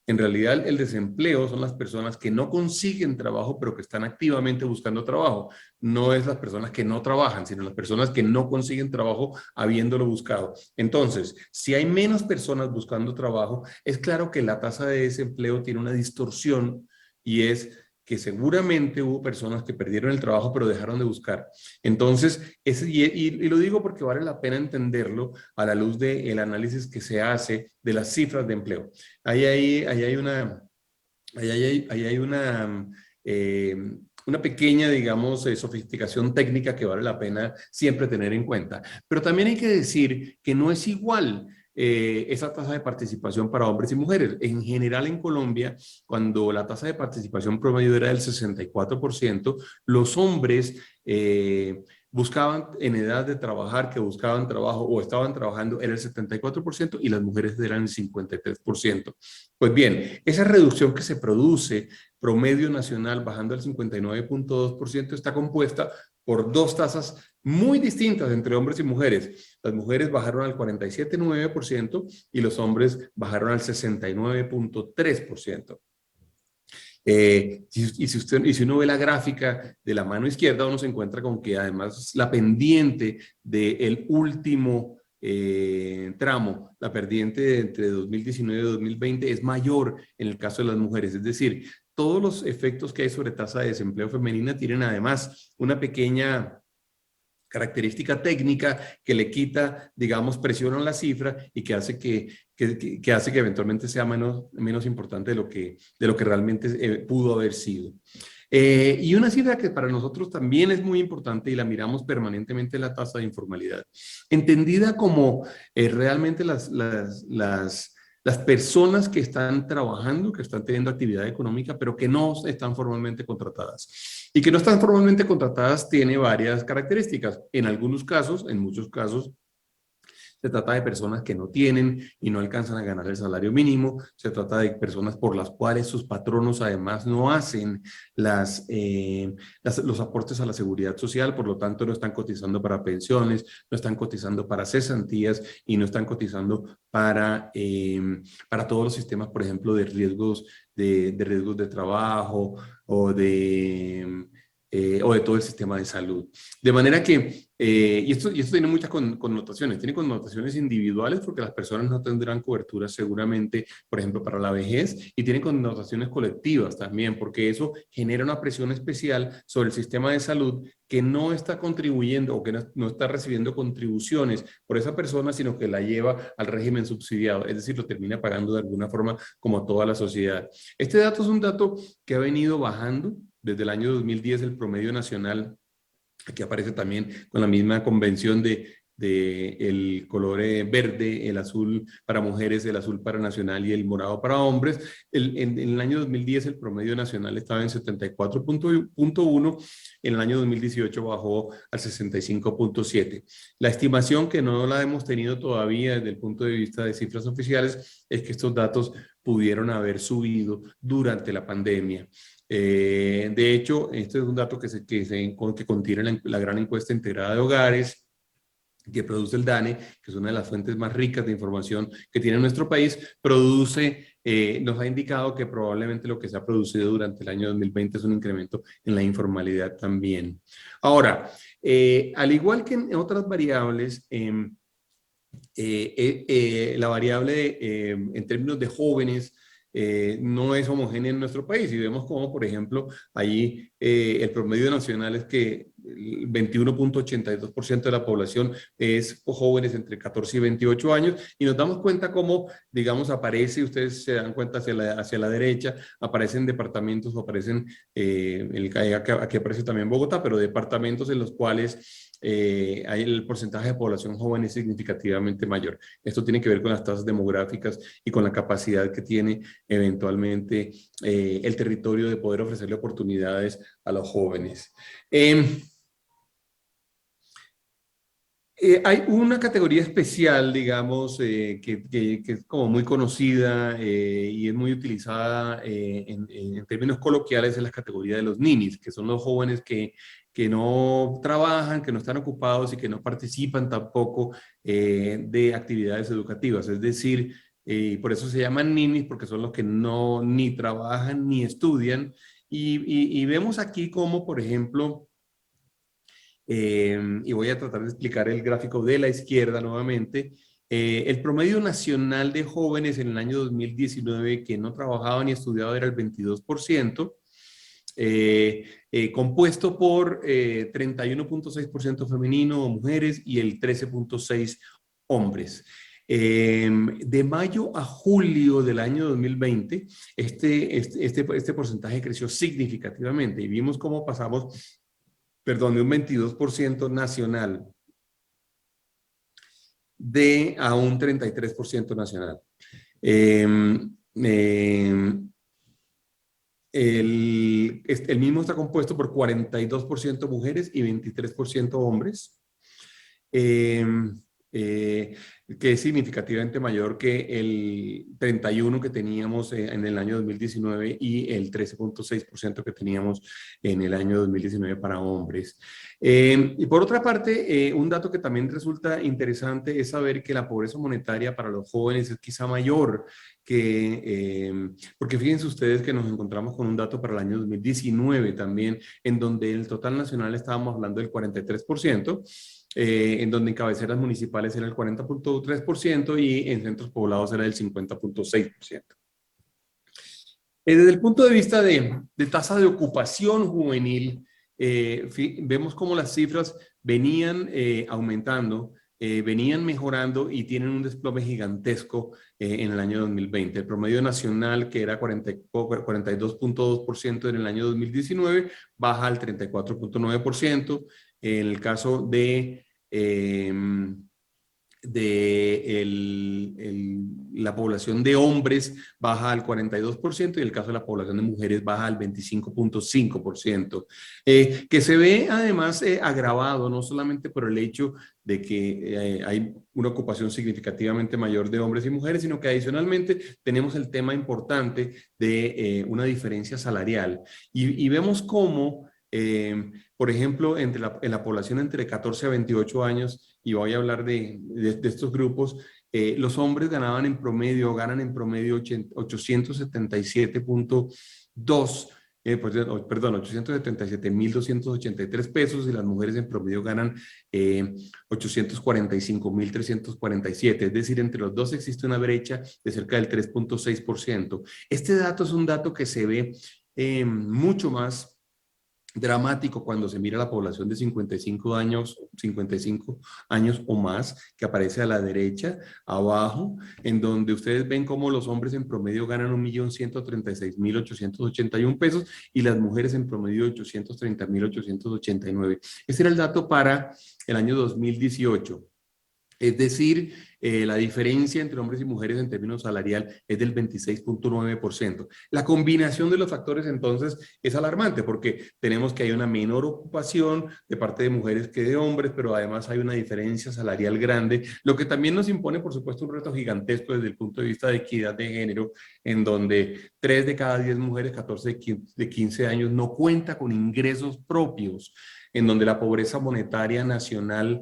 En realidad, el desempleo son las personas que no consiguen trabajo, pero que están activamente buscando trabajo. No es las personas que no trabajan, sino las personas que no consiguen trabajo habiéndolo buscado. Entonces, si hay menos personas buscando trabajo, es claro que la tasa de desempleo tiene una distorsión y es que seguramente hubo personas que perdieron el trabajo pero dejaron de buscar. Entonces, y lo digo porque vale la pena entenderlo a la luz del análisis que se hace de las cifras de empleo. Ahí hay una pequeña, digamos, sofisticación técnica que vale la pena siempre tener en cuenta. Pero también hay que decir que no es igual esa tasa de participación para hombres y mujeres. En general en Colombia, cuando la tasa de participación promedio era del 64%, los hombres buscaban en edad de trabajar, que buscaban trabajo o estaban trabajando, era el 74% y las mujeres eran el 53%. Pues bien, esa reducción que se produce promedio nacional bajando al 59.2% está compuesta por dos tasas muy distintas entre hombres y mujeres. Las mujeres bajaron al 47.9% y los hombres bajaron al 69.3%. Si uno ve la gráfica de la mano izquierda, uno se encuentra con que además la pendiente del último tramo, la pendiente entre 2019 y 2020 es mayor en el caso de las mujeres. Es decir, todos los efectos que hay sobre tasa de desempleo femenina tienen además una pequeña característica técnica que le quita, digamos, presión a la cifra y que hace que hace que eventualmente sea menos importante de lo que realmente pudo haber sido. Y una cifra que para nosotros también es muy importante y la miramos permanentemente es la tasa de informalidad. Entendida como realmente las personas que están trabajando, que están teniendo actividad económica, pero que no están formalmente contratadas. Y que no están formalmente contratadas tiene varias características. En algunos casos, en muchos casos, se trata de personas que no tienen y no alcanzan a ganar el salario mínimo. Se trata de personas por las cuales sus patronos además no hacen los aportes a la seguridad social, por lo tanto no están cotizando para pensiones, no están cotizando para cesantías y no están cotizando para todos los sistemas, por ejemplo, de riesgos de trabajo o de todo el sistema de salud. De manera que, y esto tiene muchas connotaciones. Tiene connotaciones individuales porque las personas no tendrán cobertura seguramente, por ejemplo, para la vejez, y tiene connotaciones colectivas también, porque eso genera una presión especial sobre el sistema de salud que no está contribuyendo o que no está recibiendo contribuciones por esa persona, sino que la lleva al régimen subsidiado, es decir, lo termina pagando de alguna forma como toda la sociedad. Este dato es un dato que ha venido bajando. Desde el año 2010 el promedio nacional, aquí aparece también con la misma convención de el color verde, el azul para mujeres, el azul para nacional y el morado para hombres. En el año 2010 el promedio nacional estaba en 74.1, en el año 2018 bajó al 65.7. La estimación, que no la hemos tenido todavía desde el punto de vista de cifras oficiales, es que estos datos pudieron haber subido durante la pandemia. De hecho, este es un dato que contiene la gran encuesta integrada de hogares que produce el DANE, que es una de las fuentes más ricas de información que tiene nuestro país, nos ha indicado que probablemente lo que se ha producido durante el año 2020 es un incremento en la informalidad también. Ahora, al igual que en otras variables, la variable en términos de jóvenes no es homogénea en nuestro país y vemos como, por ejemplo, ahí el promedio nacional es que el 21.82% de la población es jóvenes entre 14 y 28 años, y nos damos cuenta cómo, digamos, aparece, ustedes se dan cuenta hacia la derecha, aparecen departamentos, o aparecen, aquí aparece también Bogotá, pero departamentos en los cuales hay el porcentaje de población joven es significativamente mayor. Esto tiene que ver con las tasas demográficas y con la capacidad que tiene eventualmente el territorio de poder ofrecerle oportunidades a los jóvenes. Hay una categoría especial, digamos, que es como muy conocida y es muy utilizada en términos coloquiales, en la categoría de los ninis, que son los jóvenes que no trabajan, que no están ocupados y que no participan tampoco de actividades educativas. Es decir, por eso se llaman ninis, porque son los que no ni trabajan ni estudian. Y vemos aquí como, por ejemplo, y voy a tratar de explicar el gráfico de la izquierda nuevamente. El promedio nacional de jóvenes en el año 2019 que no trabajaban ni estudiaban era el 22%, compuesto por 31.6% femenino o mujeres y el 13.6% hombres. De mayo a julio del año 2020, este porcentaje creció significativamente y vimos cómo pasamos, perdón, de un 22% nacional a un 33% nacional. El mismo está compuesto por 42% mujeres y 23% hombres, que es significativamente mayor que el 31% que teníamos en el año 2019 y el 13.6% que teníamos en el año 2019 para hombres. Y por otra parte, un dato que también resulta interesante es saber que la pobreza monetaria para los jóvenes es quizá mayor porque fíjense ustedes que nos encontramos con un dato para el año 2019 también, en donde el total nacional estábamos hablando del 43%, en donde en cabeceras municipales era el 40.3% y en centros poblados era el 50.6%. Desde el punto de vista de tasa de ocupación juvenil, vemos cómo las cifras venían aumentando, venían mejorando y tienen un desplome gigantesco en el año 2020. El promedio nacional, que era 42.2% en el año 2019, baja al 34.9%. En el caso de la población de hombres baja al 42% y el caso de la población de mujeres baja al 25.5%, que se ve además agravado no solamente por el hecho de que hay una ocupación significativamente mayor de hombres y mujeres, sino que adicionalmente tenemos el tema importante de una diferencia salarial y vemos cómo por ejemplo, en la población entre 14 a 28 años, y voy a hablar de estos grupos, los hombres ganan en promedio 877.2, perdón, 877.283 pesos, y las mujeres en promedio ganan 845.347, es decir, entre los dos existe una brecha de cerca del 3.6%. Este dato es un dato que se ve mucho más dramático cuando se mira la población de 55 años o más, que aparece a la derecha, abajo, en donde ustedes ven cómo los hombres en promedio ganan 1.136.881 pesos y las mujeres en promedio 830.889. Ese era el dato para el año 2018. Es decir, la diferencia entre hombres y mujeres en términos salarial es del 26.9%. La combinación de los factores entonces es alarmante porque tenemos que hay una menor ocupación de parte de mujeres que de hombres, pero además hay una diferencia salarial grande, lo que también nos impone, por supuesto, un reto gigantesco desde el punto de vista de equidad de género, en donde 3 de cada 10 mujeres, 14 de 15 años, no cuenta con ingresos propios, en donde la pobreza monetaria nacional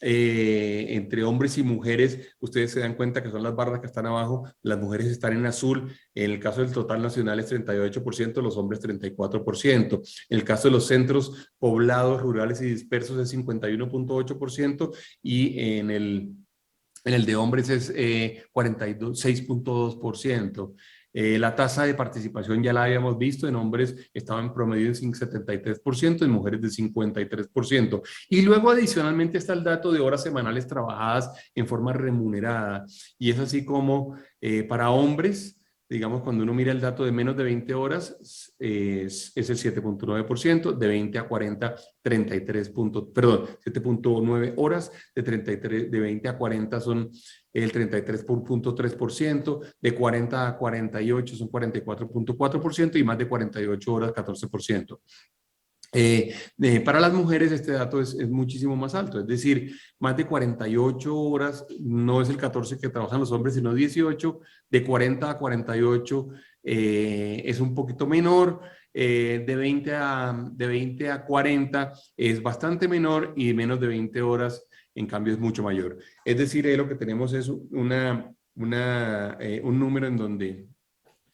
entre hombres y mujeres, ustedes se dan cuenta que son las barras que están abajo, las mujeres están en azul, en el caso del total nacional es 38%, los hombres 34%, en el caso de los centros poblados, rurales y dispersos es 51.8% y en el de hombres es 46.2%. La tasa de participación ya la habíamos visto, en hombres estaba en promedio en 73%, en mujeres de 53%. Y luego adicionalmente está el dato de horas semanales trabajadas en forma remunerada. Y es así como para hombres, digamos, cuando uno mira el dato de menos de 20 horas, es el 7.9%, de 20 a 40, 33 puntos, perdón, 7.9 horas, de 20 a 40 son el 33.3%, de 40 a 48 son 44.4% y más de 48 horas, 14%. Para las mujeres este dato es muchísimo más alto, es decir, más de 48 horas, no es el 14 que trabajan los hombres, sino 18, de 40 a 48 es un poquito menor, de 20 a 40 es bastante menor y menos de 20 horas en cambio es mucho mayor. Es decir, lo que tenemos es un número en donde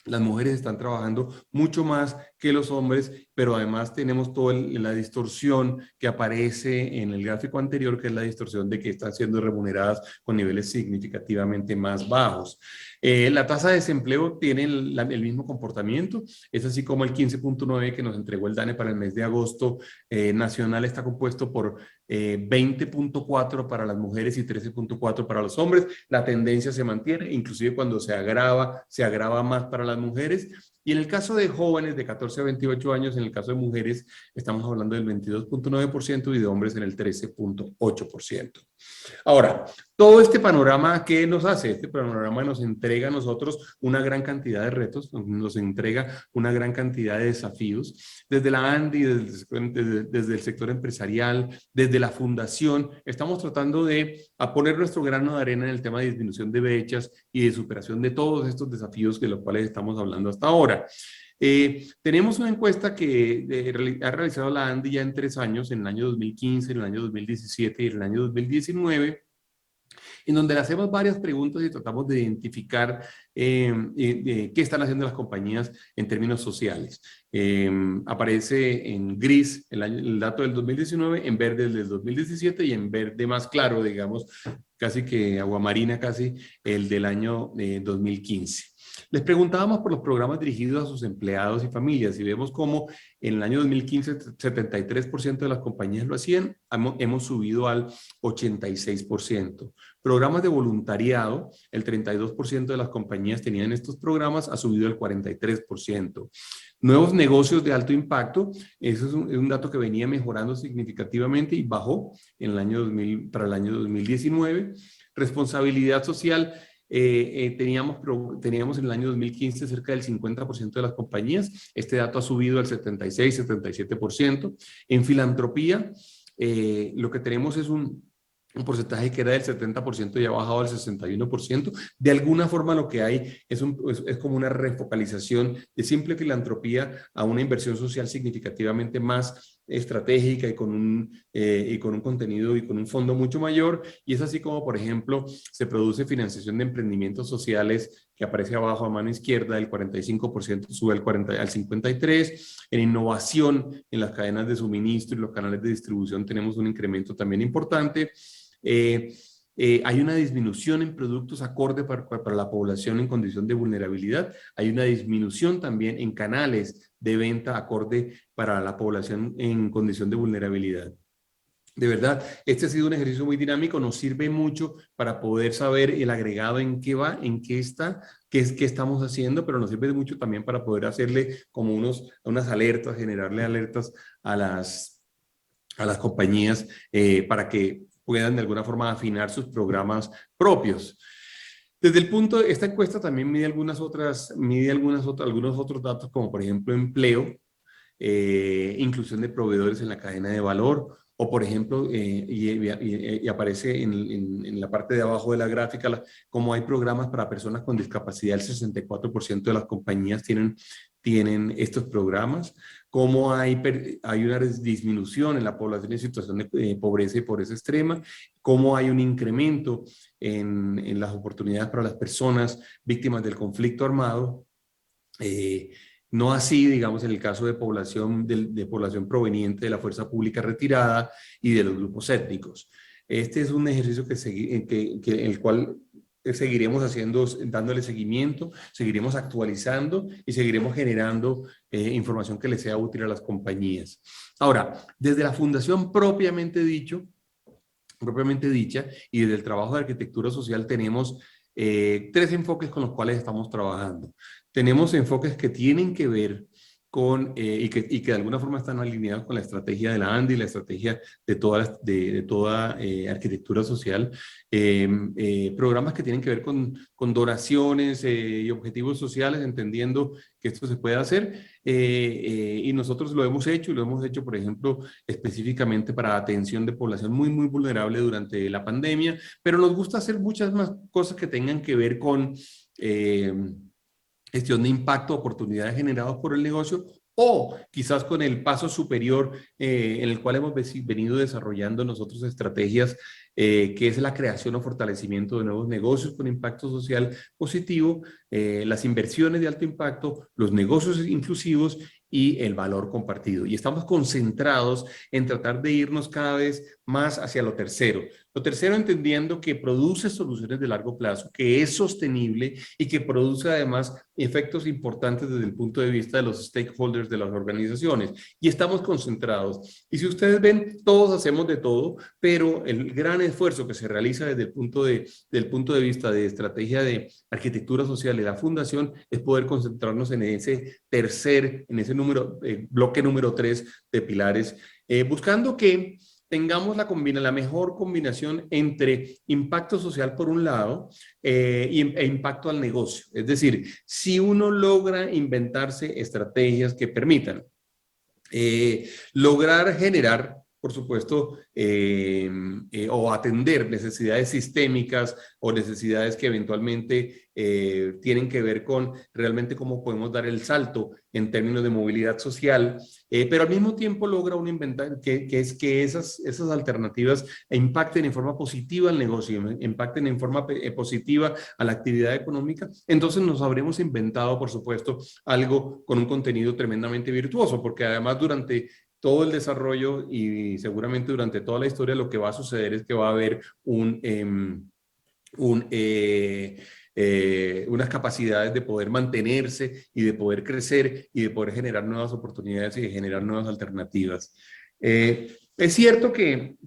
las mujeres están trabajando mucho más que los hombres, pero además tenemos toda la distorsión que aparece en el gráfico anterior, que es la distorsión de que están siendo remuneradas con niveles significativamente más bajos. La tasa de desempleo tiene el mismo comportamiento, es así como el 15.9 que nos entregó el DANE para el mes de agosto nacional está compuesto por 20.4 para las mujeres y 13.4 para los hombres. La tendencia se mantiene, inclusive cuando se agrava más para las mujeres. Y en el caso de jóvenes de 14 a 28 años, en el caso de mujeres, estamos hablando del 22.9% y de hombres en el 13.8%. Ahora, todo este panorama, ¿qué nos hace? Este panorama nos entrega a nosotros una gran cantidad de retos, nos entrega una gran cantidad de desafíos. Desde la ANDI, desde el sector empresarial, desde la fundación, estamos tratando de poner nuestro grano de arena en el tema de disminución de brechas y de superación de todos estos desafíos de los cuales estamos hablando hasta ahora. Tenemos una encuesta que ha realizado la ANDI ya en 3 años, en el año 2015, en el año 2017 y en el año 2019, en donde le hacemos varias preguntas y tratamos de identificar qué están haciendo las compañías en términos sociales. Aparece en gris el dato del 2019, en verde el del 2017 y en verde más claro, digamos, casi que aguamarina casi, el del año 2015. Les preguntábamos por los programas dirigidos a sus empleados y familias y vemos cómo en el año 2015 73% de las compañías lo hacían, hemos subido al 86%. Programas de voluntariado, el 32% de las compañías tenían estos programas, ha subido al 43%. Nuevos negocios de alto impacto, eso es un dato que venía mejorando significativamente y bajó en el año para el año 2019. Responsabilidad social, teníamos en el año 2015 cerca del 50% de las compañías, este dato ha subido al 76, 77%. En filantropía, lo que tenemos es un porcentaje que era del 70% y ha bajado al 61%. De alguna forma lo que hay es como una refocalización de simple filantropía a una inversión social significativamente más estratégica y con un contenido y con un fondo mucho mayor. Y es así como, por ejemplo, se produce financiación de emprendimientos sociales que aparece abajo a mano izquierda, el 45% sube al 53%. En innovación, en las cadenas de suministro y los canales de distribución tenemos un incremento también importante. Hay una disminución en productos acorde para la población en condición de vulnerabilidad. Hay una disminución también en canales de venta acorde para la población en condición de vulnerabilidad. De verdad, este ha sido un ejercicio muy dinámico, nos sirve mucho para poder saber el agregado en qué va, en qué está, qué estamos haciendo, pero nos sirve mucho también para poder hacerle como unas alertas, generarle alertas a las compañías para que puedan de alguna forma afinar sus programas propios. Desde el punto, esta encuesta también mide algunos otros datos, como por ejemplo empleo, inclusión de proveedores en la cadena de valor, o por ejemplo, y aparece en la parte de abajo de la gráfica, como hay programas para personas con discapacidad, el 64% de las compañías tienen estos programas, cómo hay una disminución en la población en situación de pobreza y pobreza extrema, cómo hay un incremento en las oportunidades para las personas víctimas del conflicto armado. No así, digamos, en el caso de población proveniente de la fuerza pública retirada y de los grupos étnicos. Este es un ejercicio el cual seguiremos dándole seguimiento, seguiremos actualizando y seguiremos generando información que le sea útil a las compañías. Ahora, desde la fundación propiamente dicha, y desde el trabajo de arquitectura social tenemos 3 enfoques con los cuales estamos trabajando. Tenemos enfoques que tienen que ver con, y que de alguna forma están alineados con la estrategia de la ANDI, la estrategia de toda arquitectura social, programas que tienen que ver con donaciones y objetivos sociales, entendiendo que esto se puede hacer, y nosotros lo hemos hecho, y lo hemos hecho, por ejemplo, específicamente para atención de población muy, muy vulnerable durante la pandemia, pero nos gusta hacer muchas más cosas que tengan que ver con gestión de impacto, oportunidades generadas por el negocio, o quizás con el paso superior en el cual hemos venido desarrollando nosotros estrategias, que es la creación o fortalecimiento de nuevos negocios con impacto social positivo, las inversiones de alto impacto, los negocios inclusivos y el valor compartido. Y estamos concentrados en tratar de irnos cada vez más hacia lo tercero. Lo tercero, entendiendo que produce soluciones de largo plazo, que es sostenible y que produce además efectos importantes desde el punto de vista de los stakeholders de las organizaciones. Y estamos concentrados. Y si ustedes ven, todos hacemos de todo, pero el gran esfuerzo que se realiza desde el punto de vista de estrategia de arquitectura social de la fundación es poder concentrarnos en ese bloque número 3 de pilares, buscando que tengamos la mejor combinación entre impacto social por un lado e impacto al negocio. Es decir, si uno logra inventarse estrategias que permitan lograr generar, por supuesto, o atender necesidades sistémicas o necesidades que eventualmente tienen que ver con realmente cómo podemos dar el salto en términos de movilidad social, pero al mismo tiempo logra un inventario que esas alternativas impacten en forma positiva al negocio, impacten en forma positiva a la actividad económica. Entonces nos habremos inventado, por supuesto, algo con un contenido tremendamente virtuoso, porque además durante todo el desarrollo y seguramente durante toda la historia lo que va a suceder es que va a haber unas capacidades de poder mantenerse y de poder crecer y de poder generar nuevas oportunidades y de generar nuevas alternativas. Es cierto que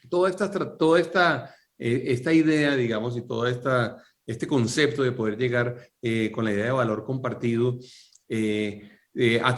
toda esta idea, digamos, y este concepto de poder llegar con la idea de valor compartido, ha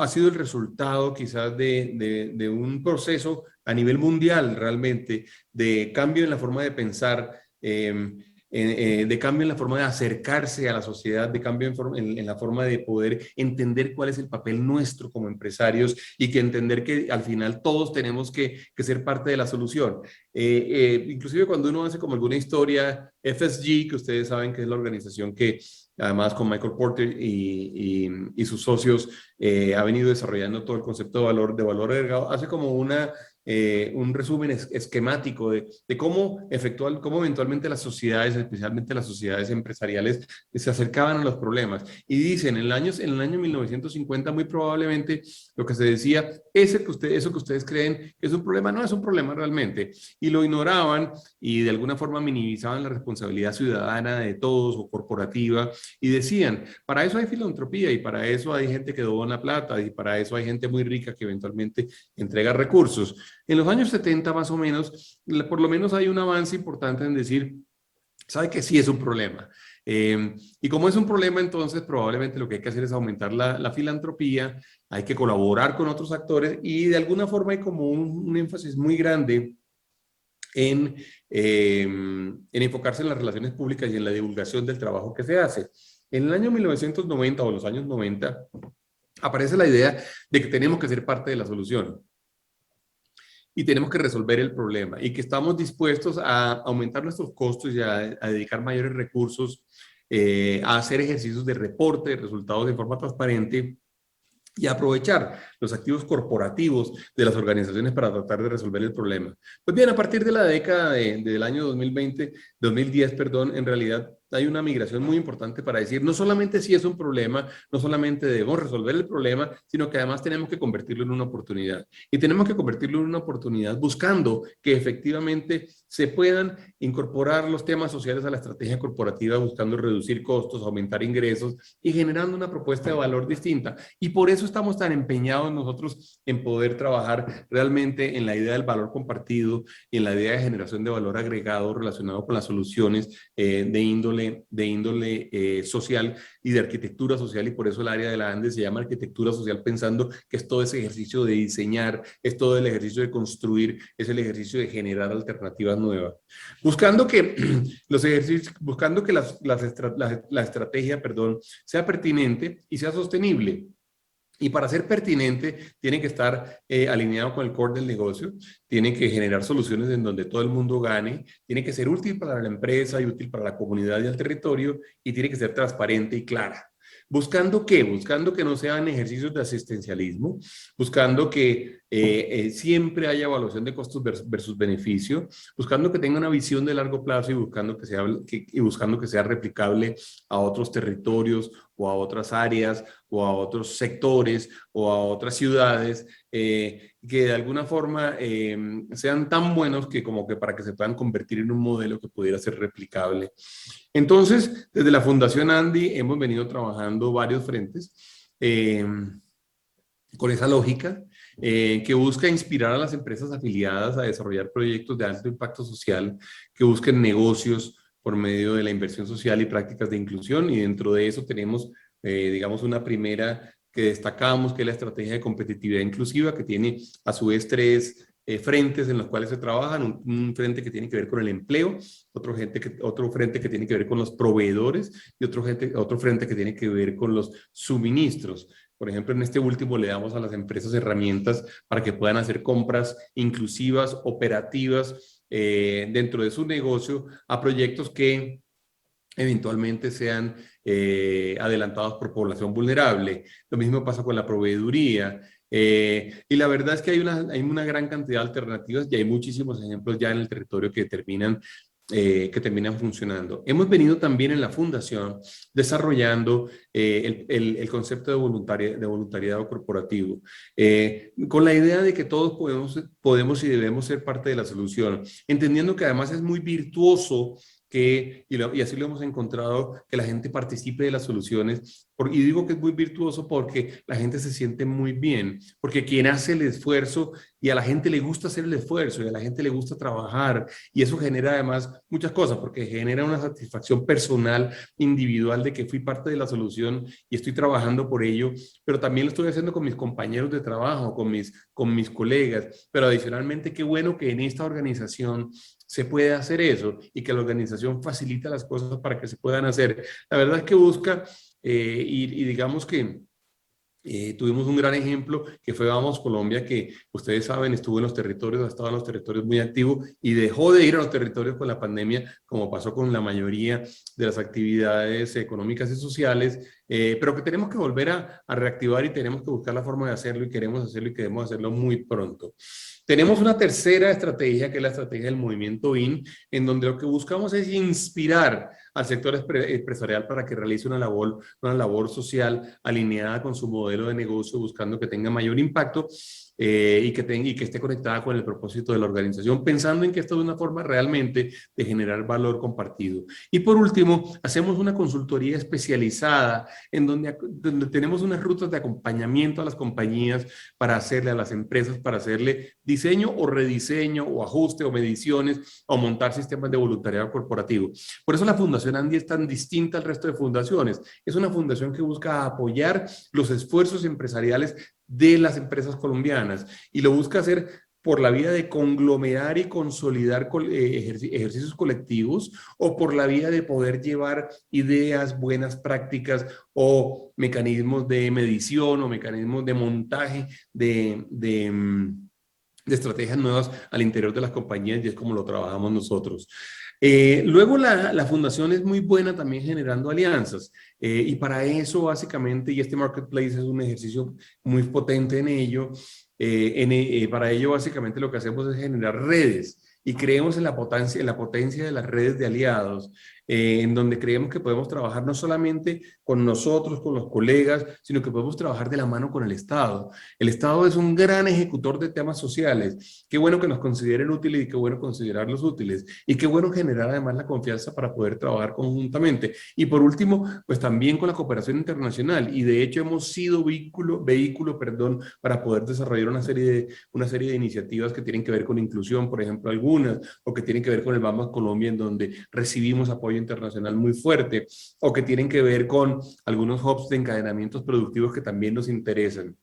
sido el resultado quizás de un proceso a nivel mundial realmente de cambio en la forma de pensar, de cambio en la forma de acercarse a la sociedad, de cambio en la forma de poder entender cuál es el papel nuestro como empresarios y que entender que al final todos tenemos que ser parte de la solución. Inclusive cuando uno hace como alguna historia, FSG, que ustedes saben que es la organización que además con Michael Porter y sus socios ha venido desarrollando todo el concepto de valor agregado, hace como un resumen esquemático de cómo eventualmente las sociedades, especialmente las sociedades empresariales, se acercaban a los problemas. Y dicen, en el año 1950 muy probablemente lo que se decía, eso que ustedes creen que es un problema, no es un problema realmente. Y lo ignoraban y de alguna forma minimizaban la responsabilidad ciudadana de todos o corporativa y decían, para eso hay filantropía y para eso hay gente que dona plata y para eso hay gente muy rica que eventualmente entrega recursos. En los años 70 más o menos, por lo menos hay un avance importante en decir, sabe que sí es un problema. Y como es un problema, entonces probablemente lo que hay que hacer es aumentar la filantropía, hay que colaborar con otros actores y de alguna forma hay como un énfasis muy grande en enfocarse en las relaciones públicas y en la divulgación del trabajo que se hace. En el año 1990 o los años 90 aparece la idea de que tenemos que ser parte de la solución y tenemos que resolver el problema y que estamos dispuestos a aumentar nuestros costos y a dedicar mayores recursos, a hacer ejercicios de reporte de resultados de forma transparente y aprovechar los activos corporativos de las organizaciones para tratar de resolver el problema. Pues bien, a partir de la década del año 2010, perdón, en realidad hay una migración muy importante para decir, no solamente si es un problema, no solamente debemos resolver el problema, sino que además tenemos que convertirlo en una oportunidad. Y tenemos que convertirlo en una oportunidad buscando que efectivamente se puedan incorporar los temas sociales a la estrategia corporativa, buscando reducir costos, aumentar ingresos y generando una propuesta de valor distinta. Y por eso estamos tan empeñados nosotros en poder trabajar realmente en la idea del valor compartido y en la idea de generación de valor agregado relacionado con las soluciones de índole social y de arquitectura social, y por eso el área de la ANDE se llama arquitectura social, pensando que es todo ese ejercicio de diseñar, es todo el ejercicio de construir, es el ejercicio de generar alternativas nuevas. Buscando que los ejercicios, buscando que la estrategia, perdón, sea pertinente y sea sostenible. Y para ser pertinente, tiene que estar alineado con el core del negocio, tiene que generar soluciones en donde todo el mundo gane, tiene que ser útil para la empresa y útil para la comunidad y el territorio, y tiene que ser transparente y clara. ¿Buscando qué? Buscando que no sean ejercicios de asistencialismo, buscando que siempre haya evaluación de costos versus beneficio, buscando que tenga una visión de largo plazo y buscando que sea replicable a otros territorios o a otras áreas o a otros sectores o a otras ciudades, que de alguna forma sean tan buenos que como que para que se puedan convertir en un modelo que pudiera ser replicable. Entonces, desde la Fundación Andy hemos venido trabajando varios frentes con esa lógica que busca inspirar a las empresas afiliadas a desarrollar proyectos de alto impacto social, que busquen negocios por medio de la inversión social y prácticas de inclusión, y dentro de eso tenemos, digamos, una primera que destacamos, que es la estrategia de competitividad inclusiva, que tiene a su vez tres frentes en los cuales se trabajan, un frente que tiene que ver con el empleo, otro frente que tiene que ver con los proveedores y otro frente que tiene que ver con los suministros. Por ejemplo, en este último le damos a las empresas herramientas para que puedan hacer compras inclusivas, operativas, dentro de su negocio a proyectos que eventualmente sean adelantados por población vulnerable. Lo mismo pasa con la proveeduría. Y la verdad es que hay una gran cantidad de alternativas y hay muchísimos ejemplos ya en el territorio que terminan funcionando. Hemos venido también en la fundación desarrollando el concepto de voluntariado corporativo, con la idea de que todos podemos y debemos ser parte de la solución, entendiendo que además es muy virtuoso y así lo hemos encontrado, que la gente participe de las soluciones. Y digo que es muy virtuoso porque la gente se siente muy bien, porque quien hace el esfuerzo, y a la gente le gusta hacer el esfuerzo, y a la gente le gusta trabajar, y eso genera además muchas cosas, porque genera una satisfacción personal, individual, de que fui parte de la solución y estoy trabajando por ello, pero también lo estoy haciendo con mis compañeros de trabajo, con mis colegas, pero adicionalmente qué bueno que en esta organización se puede hacer eso y que la organización facilita las cosas para que se puedan hacer. La verdad es que busca y digamos que tuvimos un gran ejemplo que fue Vamos Colombia, que ustedes saben estuvo en los territorios, ha estado en los territorios muy activo y dejó de ir a los territorios con la pandemia, como pasó con la mayoría de las actividades económicas y sociales, pero que tenemos que volver a reactivar y tenemos que buscar la forma de hacerlo y queremos hacerlo y queremos hacerlo muy pronto. Tenemos una tercera estrategia, que es la estrategia del movimiento IN, en donde lo que buscamos es inspirar al sector empresarial para que realice una labor social alineada con su modelo de negocio, buscando que tenga mayor impacto y que esté conectada con el propósito de la organización, pensando en que esto es una forma realmente de generar valor compartido. Y por último, hacemos una consultoría especializada en donde tenemos unas rutas de acompañamiento a las compañías para hacerle a las empresas, para hacerle diseño o rediseño o ajuste o mediciones o montar sistemas de voluntariado corporativo. Por eso la Fundación Andy es tan distinta al resto de fundaciones. Es una fundación que busca apoyar los esfuerzos empresariales de las empresas colombianas y lo busca hacer por la vía de conglomerar y consolidar ejercicios colectivos, o por la vía de poder llevar ideas, buenas prácticas o mecanismos de medición o mecanismos de montaje de estrategias nuevas al interior de las compañías, y es como lo trabajamos nosotros. Luego la fundación es muy buena también generando alianzas, y para eso básicamente, y este marketplace es un ejercicio muy potente en ello, para ello básicamente lo que hacemos es generar redes, y creemos en la potencia de las redes de aliados, en donde creemos que podemos trabajar no solamente con nosotros, con los colegas, sino que podemos trabajar de la mano con el Estado. El Estado es un gran ejecutor de temas sociales. Qué bueno que nos consideren útiles y qué bueno considerarlos útiles. Y qué bueno generar además la confianza para poder trabajar conjuntamente. Y por último, pues también con la cooperación internacional. Y de hecho hemos sido vehículo, para poder desarrollar una serie de iniciativas que tienen que ver con inclusión, por ejemplo, algunas, o que tienen que ver con el Bambas Colombia, en donde recibimos apoyo internacional muy fuerte, o que tienen que ver con algunos hubs de encadenamientos productivos que también nos interesan.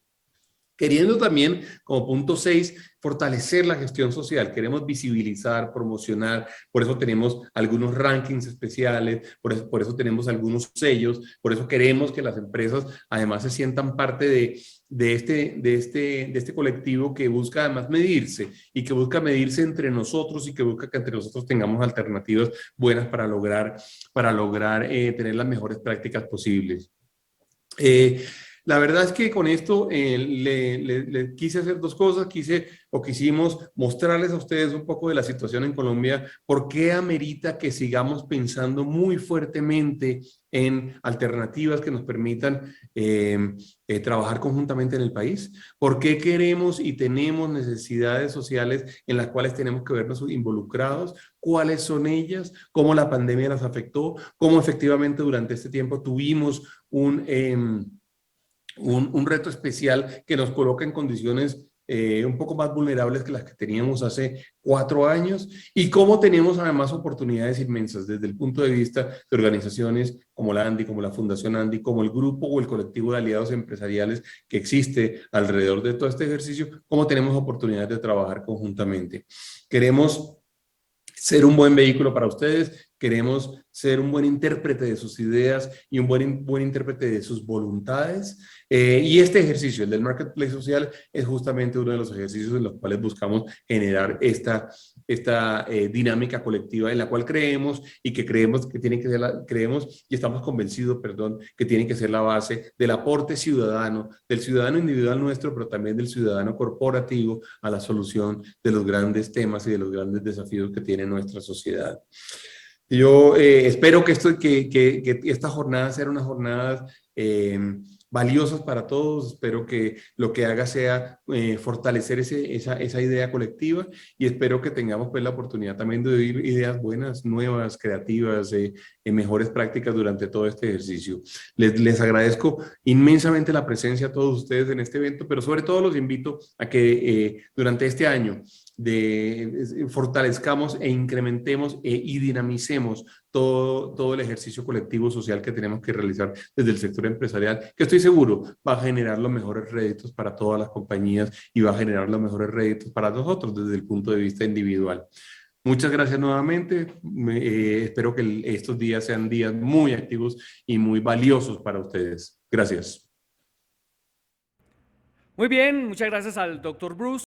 Queriendo también, como punto 6, fortalecer la gestión social. Queremos visibilizar, promocionar, por eso tenemos algunos rankings especiales, por eso tenemos algunos sellos, por eso queremos que las empresas además se sientan parte de este colectivo que busca además medirse y que busca medirse entre nosotros y que busca que entre nosotros tengamos alternativas buenas para lograr tener las mejores prácticas posibles. La verdad es que con esto le quise hacer dos cosas, quisimos mostrarles a ustedes un poco de la situación en Colombia, por qué amerita que sigamos pensando muy fuertemente en alternativas que nos permitan trabajar conjuntamente en el país, por qué queremos y tenemos necesidades sociales en las cuales tenemos que vernos involucrados, cuáles son ellas, cómo la pandemia las afectó, cómo efectivamente durante este tiempo tuvimos un reto especial que nos coloca en condiciones un poco más vulnerables que las que teníamos hace 4 años y cómo tenemos además oportunidades inmensas desde el punto de vista de organizaciones como la ANDI, como la Fundación ANDI, como el grupo o el colectivo de aliados empresariales que existe alrededor de todo este ejercicio, cómo tenemos oportunidades de trabajar conjuntamente. Queremos ser un buen vehículo para ustedes, queremos ser un buen intérprete de sus ideas y un buen intérprete de sus voluntades. Y este ejercicio, el del Marketplace Social, es justamente uno de los ejercicios en los cuales buscamos generar esta dinámica colectiva en la cual creemos y que creemos que tiene que ser creemos y estamos convencidos, que tiene que ser la base del aporte ciudadano, del ciudadano individual nuestro, pero también del ciudadano corporativo a la solución de los grandes temas y de los grandes desafíos que tiene nuestra sociedad. Yo espero que esta jornada sea una jornada valiosas para todos. Espero que lo que haga sea fortalecer esa idea colectiva y espero que tengamos pues la oportunidad también de oír ideas buenas, nuevas, creativas, mejores prácticas durante todo este ejercicio. Les agradezco inmensamente la presencia a todos ustedes en este evento, pero sobre todo los invito a que durante este año fortalezcamos e incrementemos y dinamicemos todo el ejercicio colectivo social que tenemos que realizar desde el sector empresarial, que estoy seguro va a generar los mejores réditos para todas las compañías y va a generar los mejores réditos para nosotros desde el punto de vista individual. Muchas gracias nuevamente. Espero que estos días sean días muy activos y muy valiosos para ustedes. Gracias. Muy bien, muchas gracias al doctor Bruce.